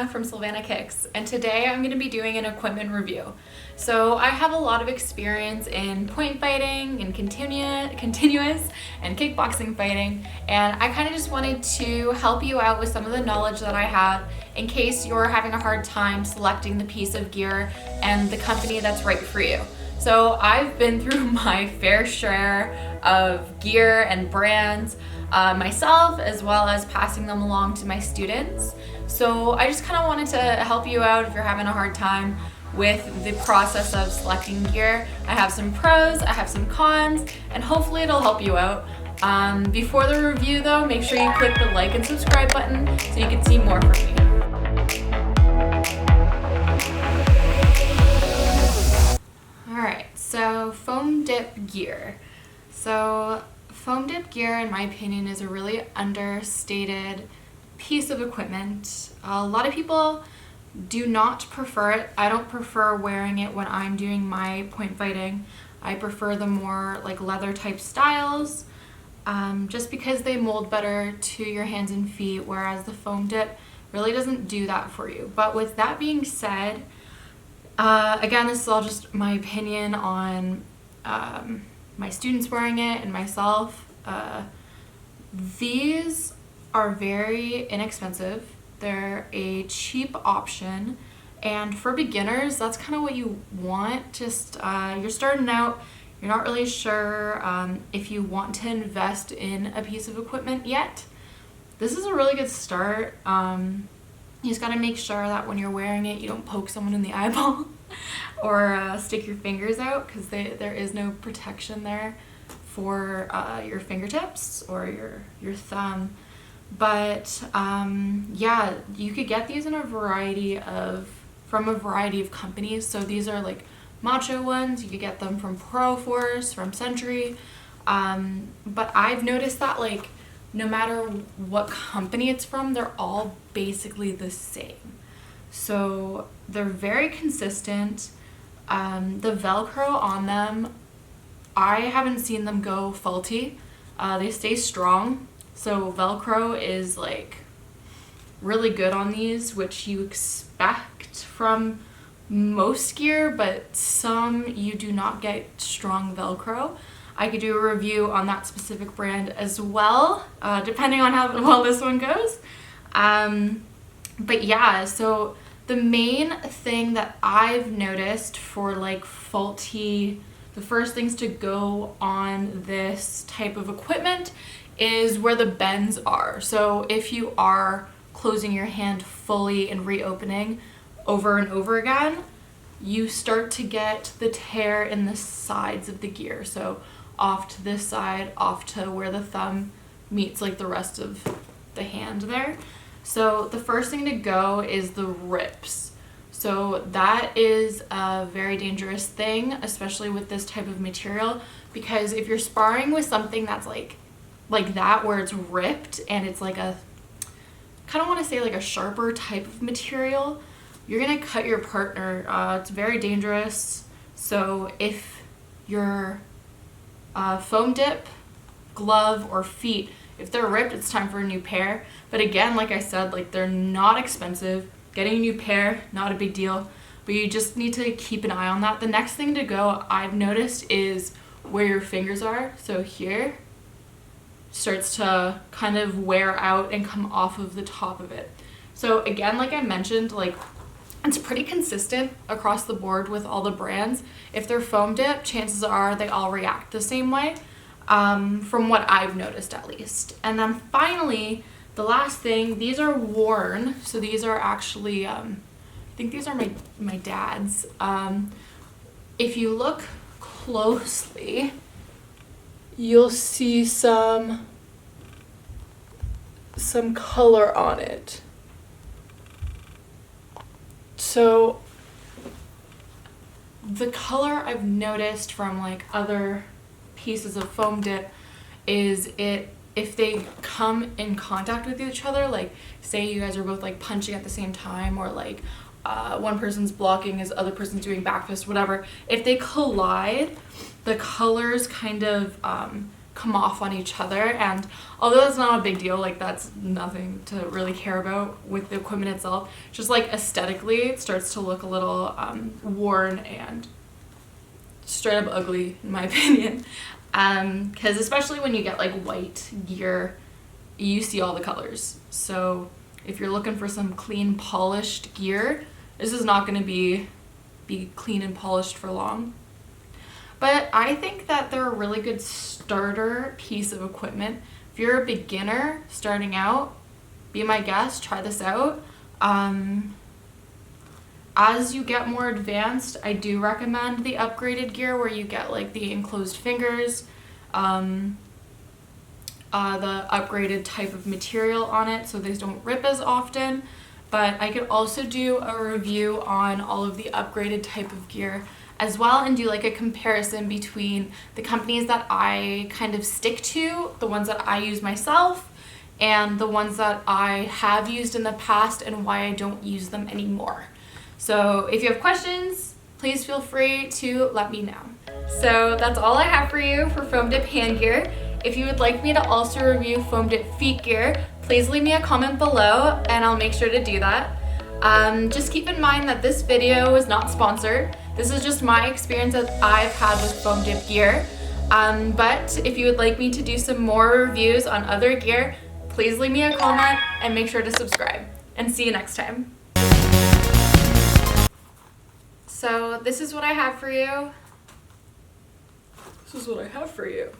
Savannah from SilvanaKicks, and today I'm going to be doing an equipment review. So I have a lot of experience in point fighting and continuous and kickboxing fighting, and I kind of just wanted to help you out with some of the knowledge that I have in case you're having a hard time selecting the piece of gear and the company that's right for you. So I've been through my fair share of gear and brands myself, as well as passing them along to my students. So I just kind of wanted to help you out if you're having a hard time with the process of selecting gear. I have some pros, I have some cons, and hopefully it'll help you out. Before the review though, make sure you click the like and subscribe button so you can see more from me. Alright, so foam dip gear. So foam dip gear, in my opinion, is a really understated piece of equipment. A lot of people do not prefer it. I don't prefer wearing it when I'm doing my point fighting. I prefer the more like leather type styles, just because they mold better to your hands and feet, whereas the foam dip really doesn't do that for you. But with that being said, again, this is all just my opinion on my students wearing it and myself. These are very inexpensive. They're a cheap option, and for beginners, that's kind of what you want. Just you're starting out, you're not really sure if you want to invest in a piece of equipment yet. This is a really good start. You just got to make sure that when you're wearing it, you don't poke someone in the eyeball or stick your fingers out, because there is no protection there for your fingertips or your thumb. But yeah, you could get these in from a variety of companies. So these are like Macho ones. You could get them from Proforce, from Century. But I've noticed that like no matter what company it's from, they're all basically the same. So they're very consistent. The Velcro on them, I haven't seen them go faulty. They stay strong. So Velcro is like really good on these, which you expect from most gear, but some you do not get strong Velcro. I could do a review on that specific brand as well, depending on how well this one goes. But yeah, so the main thing that I've noticed for like faulty, the first things to go on this type of equipment is where the bends are. So if you are closing your hand fully and reopening over and over again, you start to get the tear in the sides of the gear. So off to this side, off to where the thumb meets like the rest of the hand there. So the first thing to go is the rips. So that is a very dangerous thing, especially with this type of material, because if you're sparring with something that's like that, where it's ripped and it's like a, kind of want to say like a sharper type of material, you're gonna cut your partner. It's very dangerous. So if your foam dip, glove, or feet, if they're ripped, it's time for a new pair. But again, like I said, like they're not expensive. Getting a new pair, not a big deal, but you just need to keep an eye on that. The next thing to go, I've noticed, is where your fingers are. So here starts to kind of wear out and come off of the top of it. So again, like I mentioned, like it's pretty consistent across the board with all the brands. If they're foam dip, chances are they all react the same way, from what I've noticed at least. And then finally, the last thing, these are worn. So these are actually, I think these are my dad's. If you look closely, you'll see some color on it. So the color I've noticed from like other pieces of foam dip is if they come in contact with each other, like say you guys are both like punching at the same time, or like one person's blocking as other person's doing back fist, whatever, if they collide, the colors kind of come off on each other. And although that's not a big deal, like that's nothing to really care about with the equipment itself, just like aesthetically it starts to look a little worn and straight up ugly in my opinion. Because especially when you get like white gear, you see all the colors. So if you're looking for some clean polished gear, this is not going to be clean and polished for long. But I think that they're a really good starter piece of equipment. If you're a beginner starting out, be my guest, try this out. As you get more advanced, I do recommend the upgraded gear where you get like the enclosed fingers, the upgraded type of material on it so these don't rip as often. But I could also do a review on all of the upgraded type of gear as well and do like a comparison between the companies that I kind of stick to, the ones that I use myself, and the ones that I have used in the past and why I don't use them anymore. So if you have questions, please feel free to let me know. So that's all I have for you for foam dip hand gear. If you would like me to also review foam dip feet gear, please leave me a comment below and I'll make sure to do that. Just keep in mind that this video is not sponsored. This is just my experience that I've had with foam dip gear. But if you would like me to do some more reviews on other gear, please leave me a comment and make sure to subscribe. And see you next time. So this is what I have for you. This is what I have for you.